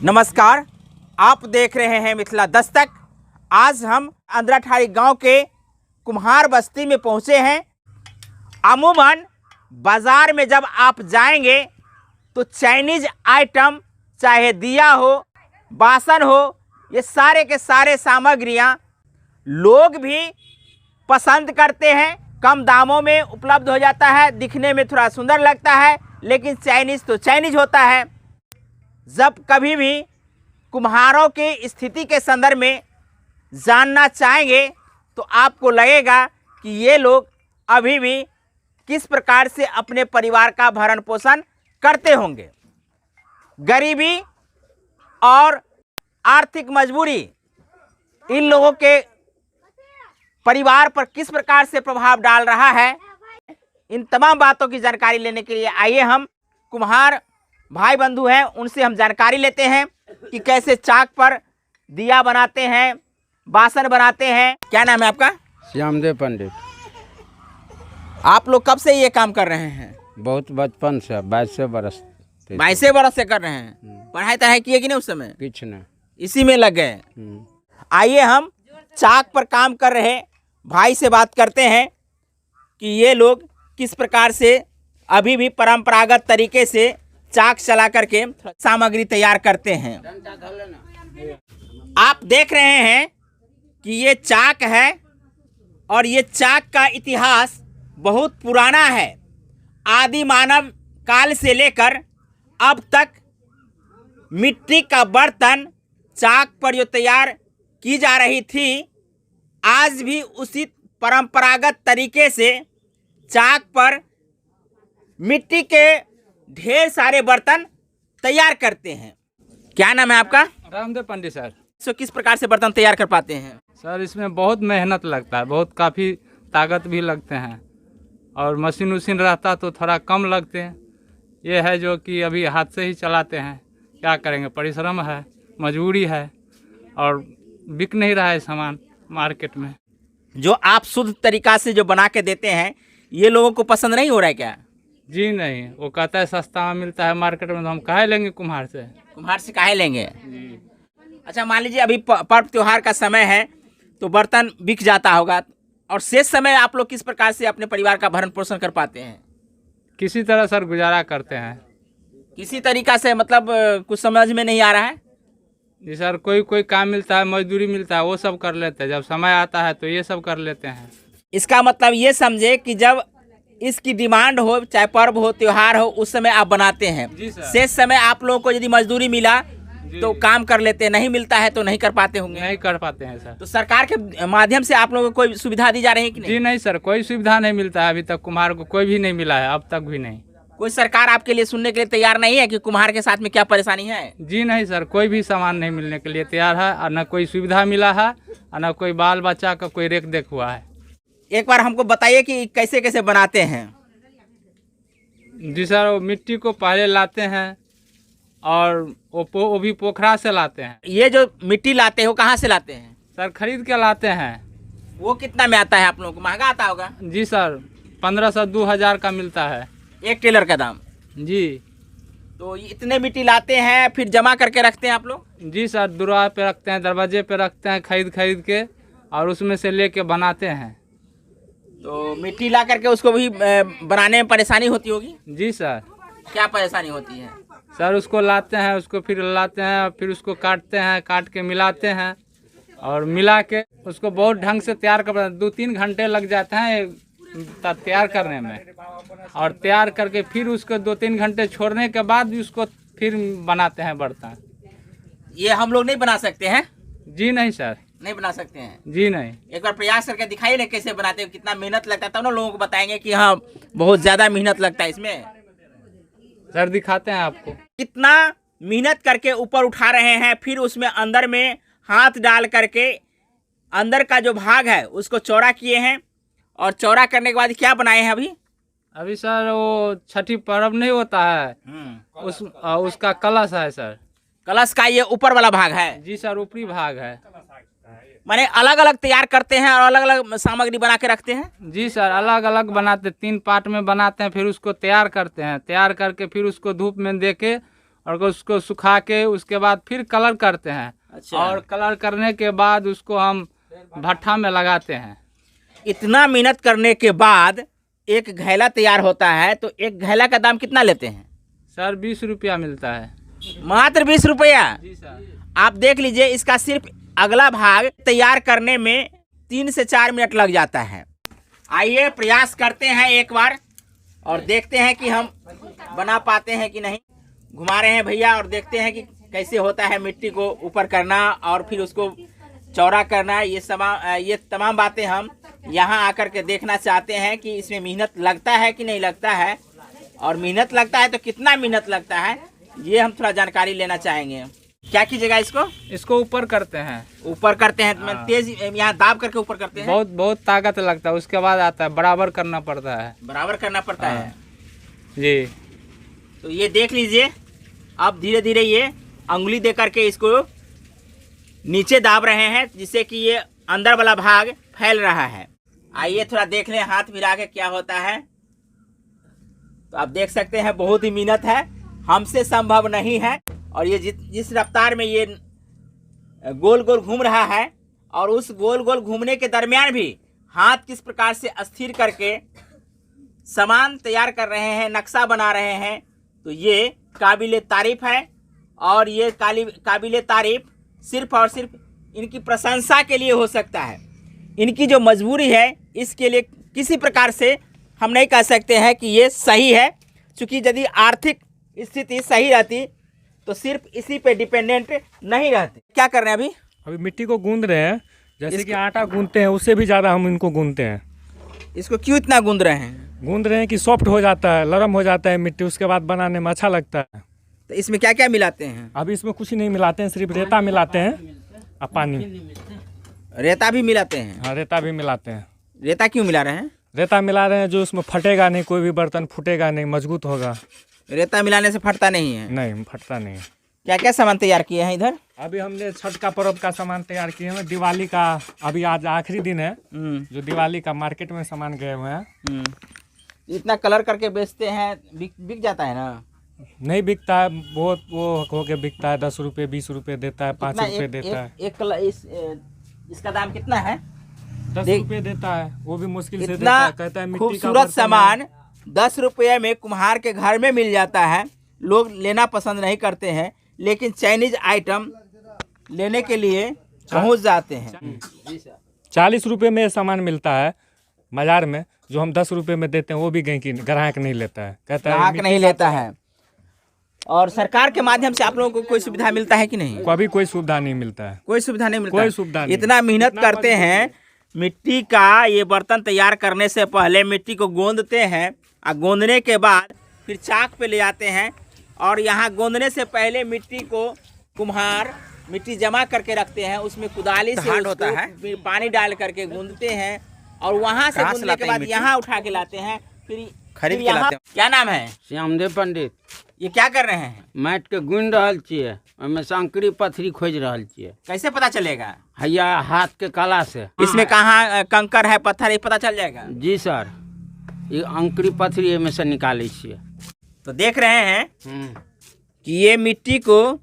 नमस्कार, आप देख रहे हैं मिथिला दस्तक। आज हम अंदराठाड़ी गांव के कुम्हार बस्ती में पहुंचे हैं। अमूमन बाज़ार में जब आप जाएंगे तो चाइनीज आइटम, चाहे दिया हो, बासन हो, ये सारे के सारे सामग्रियां लोग भी पसंद करते हैं। कम दामों में उपलब्ध हो जाता है, दिखने में थोड़ा सुंदर लगता है, लेकिन चाइनीज़ तो चाइनीज़ होता है। जब कभी भी कुम्हारों की स्थिति के संदर्भ में जानना चाहेंगे तो आपको लगेगा कि ये लोग अभी भी किस प्रकार से अपने परिवार का भरण पोषण करते होंगे। गरीबी और आर्थिक मजबूरी इन लोगों के परिवार पर किस प्रकार से प्रभाव डाल रहा है, इन तमाम बातों की जानकारी लेने के लिए आइए हम कुम्हार भाई बंधु हैं, उनसे हम जानकारी लेते हैं कि कैसे चाक पर दिया बनाते हैं, बासन बनाते हैं। क्या नाम है आपका? श्यामदेव पंडित। आप लोग कब से ये काम कर रहे हैं? बहुत बचपन से, 22 बरस। 22 बरस से कर रहे हैं। पढ़ाई तढ़ाई किए कि नहीं उस समय? कुछ न, इसी में लग गए। आइए हम चाक पर काम कर रहे भाई से बात करते हैं कि ये लोग किस प्रकार से अभी भी परंपरागत तरीके से चाक चला करके सामग्री तैयार करते हैं। आप देख रहे हैं कि ये चाक है और ये चाक का इतिहास बहुत पुराना है। आदि मानव काल से लेकर अब तक मिट्टी का बर्तन चाक पर जो तैयार की जा रही थी, आज भी उसी परंपरागत तरीके से चाक पर मिट्टी के ढेर सारे बर्तन तैयार करते हैं। क्या नाम है आपका? रामदेव पंडित सर। तो किस प्रकार से बर्तन तैयार कर पाते हैं? सर इसमें बहुत मेहनत लगता है, बहुत काफ़ी ताकत भी लगते हैं, और मशीन उशीन रहता तो थोड़ा कम लगते हैं। ये है जो कि अभी हाथ से ही चलाते हैं, क्या करेंगे, परिश्रम है, मजबूरी है, और बिक नहीं रहा है सामान मार्केट में। जो आप शुद्ध तरीका से जो बना के देते हैं, ये लोगों को पसंद नहीं हो रहा है क्या? जी नहीं, वो कहता है सस्ता में मिलता है मार्केट में, तो हम काहे लेंगे कुम्हार से? कुम्हार से काहे लेंगे? अच्छा, मान लीजिए अभी पर्व त्योहार का समय है तो बर्तन बिक जाता होगा, और शेष समय आप लोग किस प्रकार से अपने परिवार का भरण पोषण कर पाते हैं? किसी तरह सर गुजारा करते हैं। किसी तरीका से मतलब कुछ समझ में नहीं आ रहा है। जी सर, कोई काम मिलता है, मजदूरी मिलता है, वो सब कर लेते हैं। जब समय आता है तो ये सब कर लेते हैं। इसका मतलब ये समझे कि जब इसकी डिमांड हो, चाहे पर्व हो, त्योहार हो, उस समय आप बनाते हैं। शेष समय आप लोगों को यदि मजदूरी मिला तो काम कर लेते हैं, नहीं मिलता है तो नहीं कर पाते होंगे। नहीं कर पाते हैं सर। तो सरकार के माध्यम से आप लोगों को कोई सुविधा दी जा रही है कि नहीं? जी नहीं सर, कोई सुविधा नहीं मिलता है अभी तक। कुम्हार को कोई भी नहीं मिला है, अब तक भी नहीं। कोई सरकार आपके लिए सुनने के लिए तैयार नहीं है कि कुम्हार के साथ में क्या परेशानी है? जी नहीं सर, कोई भी सामान नहीं मिलने के लिए तैयार है, और न कोई सुविधा मिला है, और न कोई बाल बच्चा का कोई रेख देख हुआ है। एक बार हमको बताइए कि कैसे कैसे बनाते हैं। जी सर, वो मिट्टी को पहले लाते हैं, और वो भी पोखरा से लाते हैं। ये जो मिट्टी लाते हो कहाँ से लाते हैं? सर खरीद के लाते हैं। वो कितना में आता है आप लोगों को? महंगा आता होगा। जी सर, 1500-2000 का मिलता है एक टेलर का दाम। जी। तो इतने मिट्टी लाते हैं, फिर जमा करके रखते हैं आप लोग? जी सर, दुरार पे रखते हैं, दरवाजे पे रखते हैं, खरीद के, और उसमें से लेके बनाते हैं। तो मिट्टी ला करके उसको भी बनाने में परेशानी होती होगी? जी सर। क्या परेशानी होती है? सर उसको लाते हैं, उसको फिर लाते हैं, फिर उसको काटते हैं, काट के मिलाते हैं, और मिला के उसको बहुत ढंग से तैयार कर 2-3 घंटे लग जाते हैं तैयार करने में, और तैयार करके फिर उसको 2-3 घंटे छोड़ने के बाद भी उसको फिर बनाते हैं बर्तन। ये हम लोग नहीं बना सकते हैं? जी नहीं सर, नहीं बना सकते हैं। जी नहीं। एक बार प्रयास करके दिखाइए ना कैसे बनाते हो, कितना मेहनत लगता है, तब ना लोगों को बताएंगे कि हाँ बहुत ज्यादा मेहनत लगता है इसमें। सर दिखाते हैं आपको। कितना मेहनत करके ऊपर उठा रहे हैं, फिर उसमें अंदर में हाथ डाल करके अंदर का जो भाग है उसको चौड़ा किए हैं, और चौड़ा करने के बाद क्या बनाए हैं अभी सर वो छठी पर्व नहीं होता है, उसका कलश है सर। कलश का ये ऊपर वाला भाग है? जी सर, ऊपरी भाग है। माने अलग अलग तैयार करते हैं और अलग अलग सामग्री बना के रखते हैं? जी सर, अलग अलग बनाते, 3 पार्ट में बनाते हैं, फिर उसको तैयार करते हैं, तैयार करके फिर उसको धूप में दे के और उसको सुखा के उसके बाद फिर कलर करते हैं। अच्छा। और कलर करने के बाद उसको हम भट्ठा में लगाते हैं। इतना मेहनत करने के बाद एक घैला तैयार होता है, तो एक घैला का दाम कितना लेते हैं? सर 20 रुपया मिलता है। मात्र 20 रुपया। जी सर। आप देख लीजिए, इसका सिर्फ अगला भाग तैयार करने में 3 से 4 मिनट लग जाता है। आइए प्रयास करते हैं एक बार और देखते हैं कि हम बना पाते हैं कि नहीं। घुमा रहे हैं भैया और देखते हैं कि कैसे होता है मिट्टी को ऊपर करना और फिर उसको चौड़ा करना। ये तमाम बातें हम यहाँ आकर के देखना चाहते हैं कि इसमें मेहनत लगता है कि नहीं लगता है, और मेहनत लगता है तो कितना मेहनत लगता है, ये हम थोड़ा जानकारी लेना चाहेंगे। क्या कीजिएगा इसको? इसको ऊपर करते हैं। ऊपर करते हैं तो तेज यहाँ दाब करके ऊपर करते हैं। बहुत ताकत लगता है, उसके बाद आता है, बराबर करना पड़ता है। बराबर करना पड़ता है जी। तो ये देख लीजिए, अब धीरे धीरे ये अंगुली दे करके इसको नीचे दाब रहे हैं, जिससे कि ये अंदर वाला भाग फैल रहा है। आइए थोड़ा देख लें हाथ मिला के क्या होता है। तो आप देख सकते हैं बहुत ही मेहनत है, हमसे संभव नहीं है। और ये जिस रफ्तार में ये गोल गोल घूम रहा है, और उस गोल गोल घूमने के दरमियान भी हाथ किस प्रकार से अस्थिर करके सामान तैयार कर रहे हैं, नक्शा बना रहे हैं, तो ये काबिले तारीफ है। और ये काबिले तारीफ सिर्फ और सिर्फ इनकी प्रशंसा के लिए हो सकता है। इनकी जो मजबूरी है, इसके लिए किसी प्रकार से हम नहीं कह सकते हैं कि ये सही है, क्योंकि यदि आर्थिक स्थिति सही रहती तो सिर्फ इसी पे डिपेंडेंट नहीं रहते। क्या कर रहे हैं अभी? अभी मिट्टी को गूंद रहे हैं, जैसे कि आटा गूंदते हैं उससे भी ज़्यादा हम इनको गूंदते हैं। इसको क्यों इतना गूंद रहे हैं? गूंद रहे हैं कि सॉफ्ट हो जाता है, नरम हो जाता है मिट्टी, उसके बाद बनाने में अच्छा लगता है। तो इसमें क्या क्या मिलाते हैं? अभी इसमें कुछ नहीं मिलाते हैं, सिर्फ रेता मिलाते हैं और पानी। रेता भी मिलाते हैं? हाँ, रेता भी मिलाते हैं। रेता क्यों मिला रहे हैं? रेता मिला रहे हैं जो उसमें फटेगा नहीं, कोई भी बर्तन फूटेगा नहीं, मजबूत होगा। रेता मिलाने से फटता नहीं है? नहीं, फटता नहीं। क्या क्या सामान तैयार किए हैं इधर? अभी हमने छठ का पर्व का सामान तैयार किए हैं, दिवाली का। अभी आज आखिरी दिन है जो दिवाली का मार्केट में सामान गए हुए हैं। इतना कलर करके बेचते हैं, बिक जाता है ना? नहीं बिकता है, बहुत वो हो के बिकता है। 10 रुपये 20 रुपये देता है, 5 रुपये देता है। एक कलर इसका दाम कितना है? 10 रुपये देता है, वो भी मुश्किल से इतना देता है। कहता है मिट्टी का खूबसूरत बर्तन सामान 10 रुपये में कुम्हार के घर में मिल जाता है। लोग लेना पसंद नहीं करते हैं, लेकिन चाइनीज आइटम लेने के लिए पहुंच जाते हैं। 40 रुपये में ये सामान मिलता है बाजार में, जो हम 10 रुपये में देते हैं, वो भी ग्राहक नहीं लेता है। कहता है ग्राहक नहीं लेता है। और सरकार के माध्यम से आप लोगों को कोई सुविधा मिलता है कि नहीं? कभी कोई सुविधा नहीं मिलता है। कोई सुविधा नहीं मिलता? कोई सुविधा नहीं। इतना मेहनत करते हैं, मिट्टी का ये बर्तन तैयार करने से पहले मिट्टी को गोंदते हैं, और गोंदने के बाद फिर चाक पे ले जाते हैं, और यहाँ गोंदने से पहले मिट्टी को कुम्हार मिट्टी जमा करके रखते हैं, उसमें कुदाली से होता है, फिर पानी डाल करके गूंदते हैं, और वहाँ से गूंदने के बाद यहाँ उठा के लाते हैं, फिर खरीद के लाते हैं। क्या नाम है? श्यामदेव पंडित। ये क्या कर रहे हैं? माटि के गूंद रहल छियै, ओहिमे संकरी पत्थरी खोज रहल छियै। कैसे पता चलेगा? हैया हाथ के कला से। इसमें कहाँ कंकर है, पत्थर है, पता चल जाएगा? जी सर, ये अंकुरी पत्थरी एहिमे से निकालै छियै। तो देख रहे हैं कि ये मिट्टी को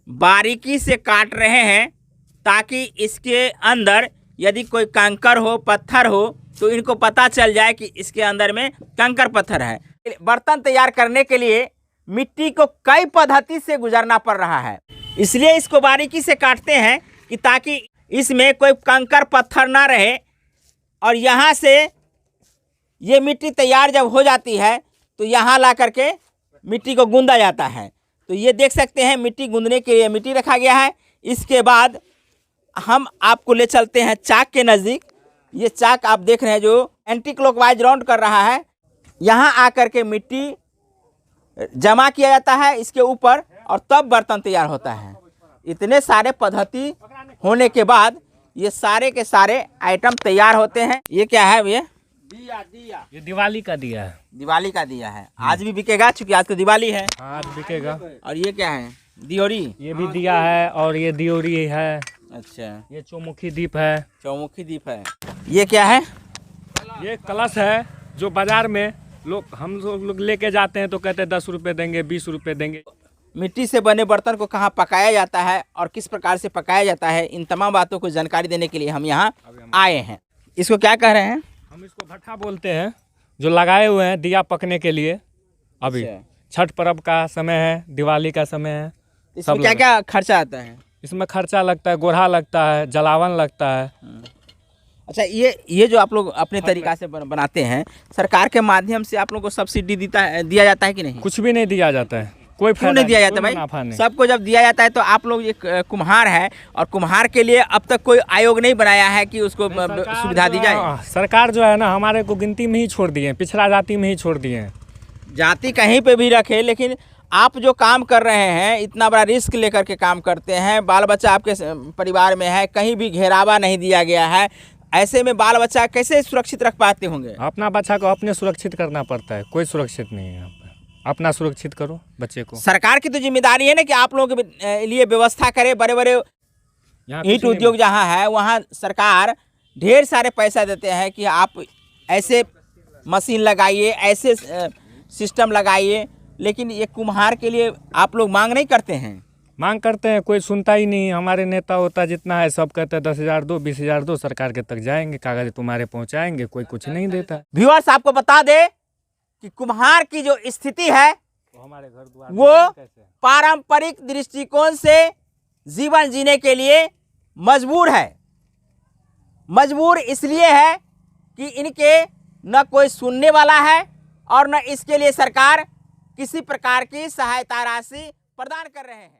बारीकी से काट रहे हैं, ताकि इसके अंदर यदि कोई कंकर हो, पत्थर हो, तो इनको पता चल जाए कि इसके अंदर में कंकर पत्थर है। बर्तन तैयार करने के लिए मिट्टी को कई पद्धति से गुजरना पड़ रहा है, इसलिए इसको बारीकी से काटते हैं कि ताकि इसमें कोई कंकर पत्थर ना रहे। और यहाँ से ये मिट्टी तैयार जब हो जाती है तो यहाँ ला करके मिट्टी को गूंदा जाता है। तो ये देख सकते हैं मिट्टी गूंदने के लिए मिट्टी रखा गया है। इसके बाद हम आपको ले चलते हैं चाक के नज़दीक। ये चाक आप देख रहे हैं जो एंटी क्लॉकवाइज राउंड कर रहा है। यहाँ आकर के मिट्टी जमा किया जाता है इसके ऊपर, और तब बर्तन तैयार होता है। इतने सारे पद्धति होने के बाद ये सारे के सारे आइटम तैयार होते हैं। ये क्या है भैया? दिया। ये दिवाली का दिया है। दिवाली का दिया है। आज भी बिकेगा क्योंकि आज तो दिवाली है। आज बिकेगा। और ये क्या है? दियोरी। ये भी दिया है, और ये दियोरी है। अच्छा, ये चौमुखी दीप है। चौमुखी दीप है। ये क्या है? ये कलश है जो बाजार में हम लोग लेके जाते हैं तो कहते हैं 10 रुपये देंगे, 20 रुपये देंगे। मिट्टी से बने बर्तन को कहाँ पकाया जाता है और किस प्रकार से पकाया जाता है, इन तमाम बातों को जानकारी देने के लिए हम यहाँ आए हैं। इसको क्या कह रहे हैं? हम इसको भट्ठा बोलते हैं, जो लगाए हुए हैं दिया पकने के लिए। अभी छठ पर्व का समय है, दिवाली का समय है। इसमें क्या क्या खर्चा आता है? इसमें खर्चा लगता है, गोढ़ा लगता है, जलावन लगता है। अच्छा, ये जो आप लोग अपने तरीका से बनाते हैं, सरकार के माध्यम से आप लोग को सब्सिडी दिया जाता है कि नहीं? कुछ भी नहीं दिया जाता है, कोई क्यों नहीं दिया जाता भाई? सबको जब दिया जाता है तो आप लोग एक कुम्हार है और कुम्हार के लिए अब तक कोई आयोग नहीं बनाया है कि उसको सुविधा दी जाए। सरकार जो है ना हमारे को गिनती में ही छोड़ दिए, पिछड़ा जाति में ही छोड़ दिए। जाति कहीं पे भी रखे, लेकिन आप जो काम कर रहे हैं, इतना बड़ा रिस्क लेकर के काम करते हैं, बाल बच्चा आपके परिवार में है, कहीं भी घेरावा नहीं दिया गया है, ऐसे में बाल बच्चा कैसे सुरक्षित रख पाते होंगे? अपना बच्चा को अपने सुरक्षित करना पड़ता है, कोई सुरक्षित नहीं है यहाँ पे। अपना सुरक्षित करो बच्चे को। सरकार की तो जिम्मेदारी है ना कि आप लोगों के लिए व्यवस्था करे। बड़े बड़े ईंट उद्योग जहाँ है वहाँ सरकार ढेर सारे पैसा देते हैं कि आप ऐसे मशीन लगाइए, ऐसे सिस्टम लगाइए, लेकिन ये कुम्हार के लिए आप लोग मांग नहीं करते हैं? मांग करते हैं, कोई सुनता ही नहीं। हमारे नेता होता जितना है सब कहते हैं 10,000 दो, 20,000 दो, सरकार के तक जाएंगे, कागज तुम्हारे पहुंचाएंगे, कोई कुछ नहीं देता। व्यूअर्स, आपको बता दे कि कुम्हार की जो स्थिति है हमारे घर द्वार वो पारंपरिक दृष्टिकोण से जीवन जीने के लिए मजबूर है। मजबूर इसलिए है कि इनके न कोई सुनने वाला है और न इसके लिए सरकार किसी प्रकार की सहायता राशि प्रदान कर रहे हैं।